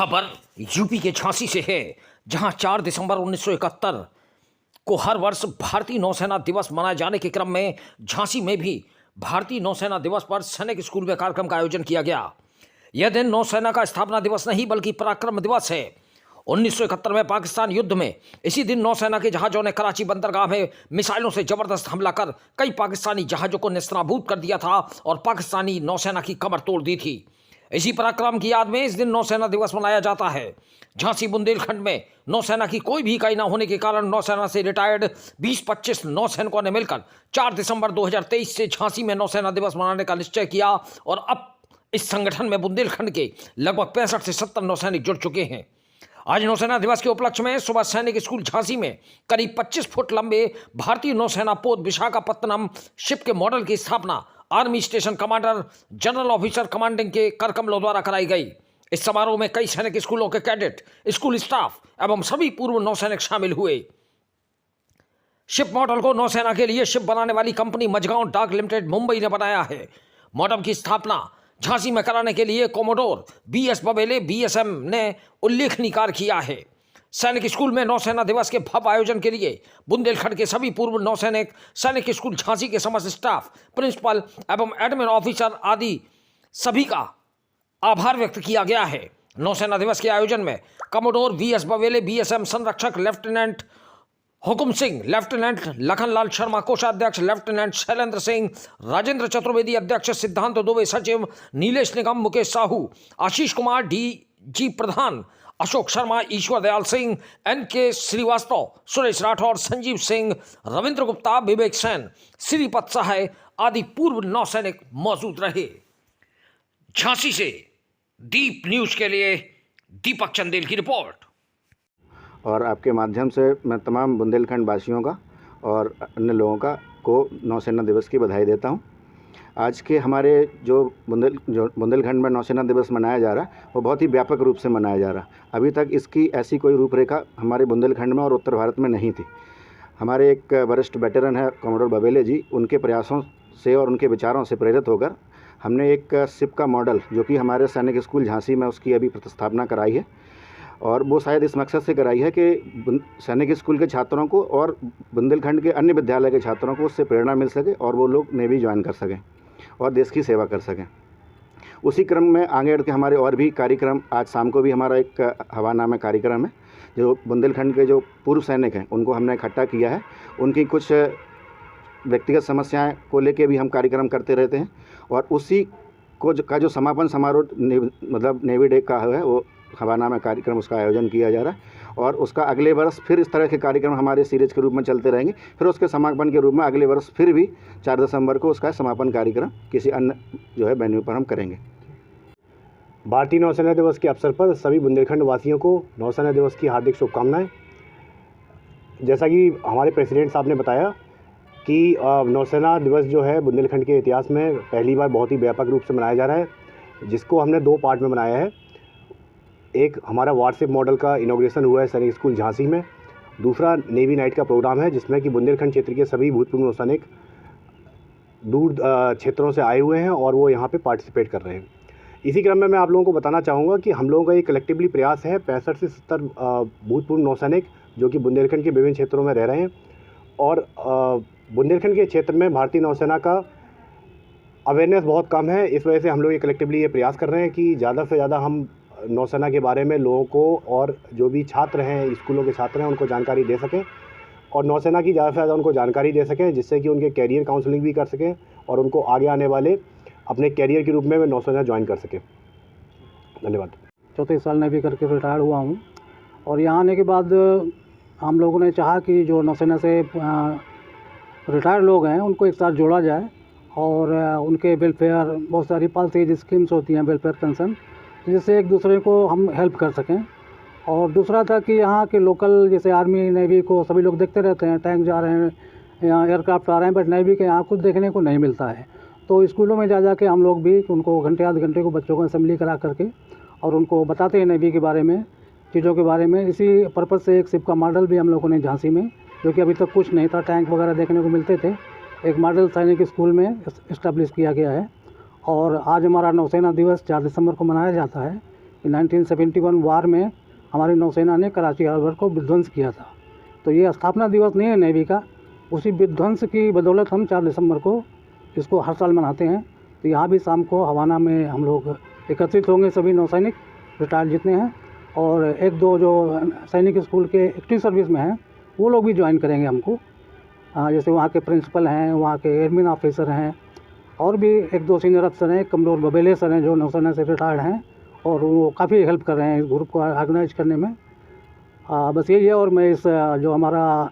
खबर यूपी के झांसी से है, जहां 4 दिसंबर 1971 को हर वर्ष भारतीय नौसेना दिवस मनाए जाने के क्रम में झांसी में भी भारतीय नौसेना दिवस पर सैनिक स्कूल में कार्यक्रम का आयोजन किया गया। यह दिन नौसेना का स्थापना दिवस नहीं बल्कि पराक्रम दिवस है। 1971 में पाकिस्तान युद्ध में इसी दिन नौसेना के जहाज़ों ने कराची बंदरगाह में मिसाइलों से जबरदस्त हमला कर कई पाकिस्तानी जहाज़ों को नेस्तनाबूद कर दिया था और पाकिस्तानी नौसेना की कमर तोड़ दी थी। इसी पराक्रम की याद में इस दिन नौसेना दिवस मनाया जाता है। झांसी बुंदेलखंड में नौसेना की कोई भी इकाई न होने के कारण नौसेना से रिटायर्ड 20-25 नौसैनिकों ने मिलकर 4 दिसंबर 2023 से झांसी में नौसेना दिवस मनाने का निश्चय किया और अब इस संगठन में बुंदेलखंड के लगभग 65 से 70 नौसैनिक जुड़ चुके हैं। आज नौसेना दिवस के उपलक्ष्य में सुबह सैनिक स्कूल झांसी में करीब 25 फुट लंबे भारतीय नौसेना पोत विशाखापत्तनम शिप के मॉडल की स्थापना army station commander general officer commanding के करकमलों द्वारा कराई गई। इस समारोह में कई सैनिक स्कूलों के कैडेट, स्कूल स्टाफ एवं सभी पूर्व नौसैनिक शामिल हुए। शिप मॉडल को नौसेना के लिए शिप बनाने वाली कंपनी मझगांव डाक लिमिटेड मुंबई ने बनाया है। मॉडल की स्थापना झांसी में कराने के लिए कोमोडोर BS बबेले BSM ने उल्लेखनीय कार्य किया है। सैनिक स्कूल में नौसेना दिवस के भव्य आयोजन के लिए बुंदेलखंड के सभी पूर्व नौसैनिक, सैनिक स्कूल झांसी के समस्त स्टाफ, प्रिंसिपल एवं एडमिन ऑफिसर आदि सभी का आभार व्यक्त किया गया है। नौसेना दिवस के आयोजन में कमोडोर VS बबेले BSM संरक्षक लेफ्टिनेंट हुकुम सिंह, लेफ्टिनेंट लखनलाल शर्मा कोषाध्यक्ष, लेफ्टिनेंट शैलेंद्र सिंह, राजेंद्र चतुर्वेदी अध्यक्ष, सिद्धांत दुबे सचिव, नीलेश निगम, मुकेश साहू, आशीष कुमार DG प्रधान, अशोक शर्मा, ईश्वर दयाल सिंह, NK श्रीवास्तव, सुरेश राठौर, संजीव सिंह, रविंद्र गुप्ता, विवेक सेन, श्रीपद सहाय आदि पूर्व नौसैनिक मौजूद रहे। झांसी से दीप न्यूज के लिए दीपक चंदेल की रिपोर्ट। और आपके माध्यम से मैं तमाम बुंदेलखंड वासियों का और अन्य लोगों का को नौसेना दिवस की बधाई देता हूं। आज के हमारे जो बुंदेलखंड में नौसेना दिवस मनाया जा रहा है वो बहुत ही व्यापक रूप से मनाया जा रहा है। अभी तक इसकी ऐसी कोई रूपरेखा हमारे बुंदेलखंड में और उत्तर भारत में नहीं थी। हमारे एक वरिष्ठ वेटरन है कमोडोर बबेले जी, उनके प्रयासों से और उनके विचारों से प्रेरित होकर हमने एक शिप का मॉडल जो कि हमारे सैनिक स्कूल झांसी में उसकी अभी प्रतिस्थापना कराई है। और वो शायद इस मकसद से कराई है कि सैनिक स्कूल के छात्रों को और बुंदेलखंड के अन्य विद्यालय के छात्रों को उससे प्रेरणा मिल सके और वो लोग नेवी ज्वाइन कर सकें और देश की सेवा कर सकें। उसी क्रम में आगे बढ़ के हमारे और भी कार्यक्रम, आज शाम को भी हमारा एक हवानामा कार्यक्रम है। जो बुंदेलखंड के जो पूर्व सैनिक हैं उनको हमने इकट्ठा किया है। उनकी कुछ व्यक्तिगत समस्याएं को लेके भी हम कार्यक्रम करते रहते हैं और उसी को जो समापन समारोह मतलब नेवी डे का है वो हवानामा कार्यक्रम, उसका आयोजन किया जा रहा है। और उसका अगले वर्ष फिर इस तरह के कार्यक्रम हमारे सीरीज के रूप में चलते रहेंगे। फिर उसके समापन के रूप में अगले वर्ष फिर भी 4 दिसंबर को उसका समापन कार्यक्रम किसी अन्य जो है वेन्यू पर हम करेंगे। भारतीय नौसेना दिवस के अवसर पर सभी बुंदेलखंड वासियों को नौसेना दिवस की हार्दिक शुभकामनाएं। जैसा कि हमारे प्रेसिडेंट साहब ने बताया कि नौसेना दिवस जो है बुंदेलखंड के इतिहास में पहली बार बहुत ही व्यापक रूप से मनाया जा रहा है, जिसको हमने 2 पार्ट में मनाया है। एक हमारा वारशिप मॉडल का इनॉग्रेशन हुआ है सैनिक स्कूल झांसी में। दूसरा नेवी नाइट का प्रोग्राम है जिसमें कि बुंदेलखंड क्षेत्र के सभी भूतपूर्व नौसैनिक दूर क्षेत्रों से आए हुए हैं और वो यहाँ पे पार्टिसिपेट कर रहे हैं। इसी क्रम में मैं आप लोगों को बताना चाहूँगा कि हम लोगों का एक कलेक्टिवली प्रयास है 65 से 70 भूतपूर्व नौसैनिक जो कि बुंदेलखंड के विभिन्न क्षेत्रों में रह रहे हैं और बुंदेलखंड के क्षेत्र में भारतीय नौसेना का अवेयरनेस बहुत कम है। इस वजह से हम लोग ये कलेक्टिवली ये प्रयास कर रहे हैं कि ज़्यादा से ज़्यादा हम नौसेना के बारे में लोगों को और जो भी छात्र हैं, स्कूलों के छात्र हैं, उनको जानकारी दे सकें और नौसेना की ज़्यादा से ज़्यादा उनको जानकारी दे सकें, जिससे कि उनके कैरियर काउंसलिंग भी कर सकें और उनको आगे आने वाले अपने कैरियर के रूप में नौसेना ज्वाइन कर सकें। धन्यवाद। 34 साल नेवी करके रिटायर्ड हुआ हूँ और यहाँ आने के बाद हम लोगों ने चाहा कि जो नौसेना से रिटायर्ड लोग हैं उनको एक साथ जोड़ा जाए और उनके वेलफेयर, बहुत सारी पॉलिसीज स्कीम्स होती हैं वेलफेयर कंसर्न, जिससे एक दूसरे को हम हेल्प कर सकें। और दूसरा था कि यहाँ के लोकल जैसे आर्मी नेवी को सभी लोग देखते रहते हैं, टैंक जा रहे हैं, यहाँ एयरक्राफ्ट आ रहे हैं, बट नेवी के यहाँ कुछ देखने को नहीं मिलता है। तो स्कूलों में जा के हम लोग भी उनको घंटे आधे घंटे को बच्चों को असेंबली करा करके और उनको बताते हैं नेवी के बारे में, चीज़ों के बारे में। इसी पर्पज़ से एक शिप का मॉडल भी हम लोगों ने झांसी में, जो कि अभी तक कुछ नहीं था, टैंक वगैरह देखने को मिलते थे, एक मॉडल सैनिक स्कूल में इस्टेब्लिश किया गया है। और आज हमारा नौसेना दिवस 4 दिसंबर को मनाया जाता है। कि 1971 वार में हमारी नौसेना ने कराची हार्बर को विध्वंस किया था। तो ये स्थापना दिवस नहीं है नेवी का, उसी विध्वंस की बदौलत हम 4 दिसंबर को इसको हर साल मनाते हैं। तो यहाँ भी शाम को हवाना में हम लोग एकत्रित होंगे, सभी नौसैनिक रिटायर्ड जितने हैं, और 1-2 जो सैनिक स्कूल के एक्टिव सर्विस में हैं वो लोग भी ज्वाइन करेंगे हमको। जैसे वहाँ के प्रिंसिपल हैं, वहाँ के एडमिन ऑफिसर हैं, और भी 1-2 सीनियर अफसर हैं, कमलोर बबेले सर हैं जो नौसेना से रिटायर्ड हैं, और वो काफ़ी हेल्प कर रहे हैं इस ग्रुप को ऑर्गेनाइज करने में। बस यही है। और मैं इस जो हमारा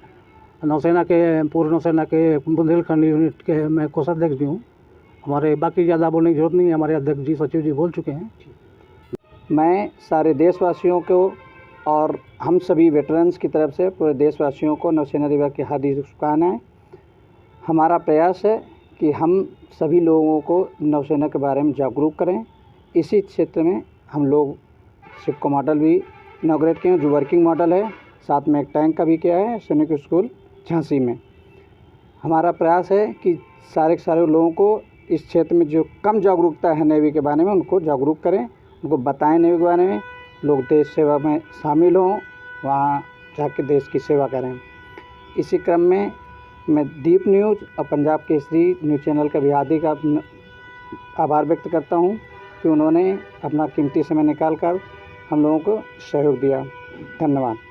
नौसेना के पूर्व नौसेना के बुंदेलखंड यूनिट के मैं कोषाध्यक्ष भी हूँ। हमारे बाकी ज़्यादा बोलने की जरूरत नहीं है, हमारे अध्यक्ष जी सचिव जी बोल चुके हैं। मैं सारे देशवासियों को और हम सभी वेटरन्स की तरफ से पूरे देशवासियों को नौसेना दिवस की हार्दिक शुभकामनाएं। हमारा प्रयास है कि हम सभी लोगों को नौसेना के बारे में जागरूक करें। इसी क्षेत्र में हम लोग शिप को मॉडल भी इनॉग्रेट किए हैं जो वर्किंग मॉडल है, साथ में एक टैंक का भी किया है सैनिक स्कूल झांसी में। हमारा प्रयास है कि सारे के सारे लोगों को इस क्षेत्र में जो कम जागरूकता है नेवी के बारे में उनको जागरूक करें, उनको बताएं नेवी के बारे में, लोग देश सेवा में शामिल हों, वहाँ जाके देश की सेवा करें। इसी क्रम में मैं दीप न्यूज़ और पंजाब केसरी न्यूज़ चैनल का भी हार्दिक आभार व्यक्त करता हूँ कि उन्होंने अपना कीमती समय निकाल कर हम लोगों को सहयोग दिया। धन्यवाद।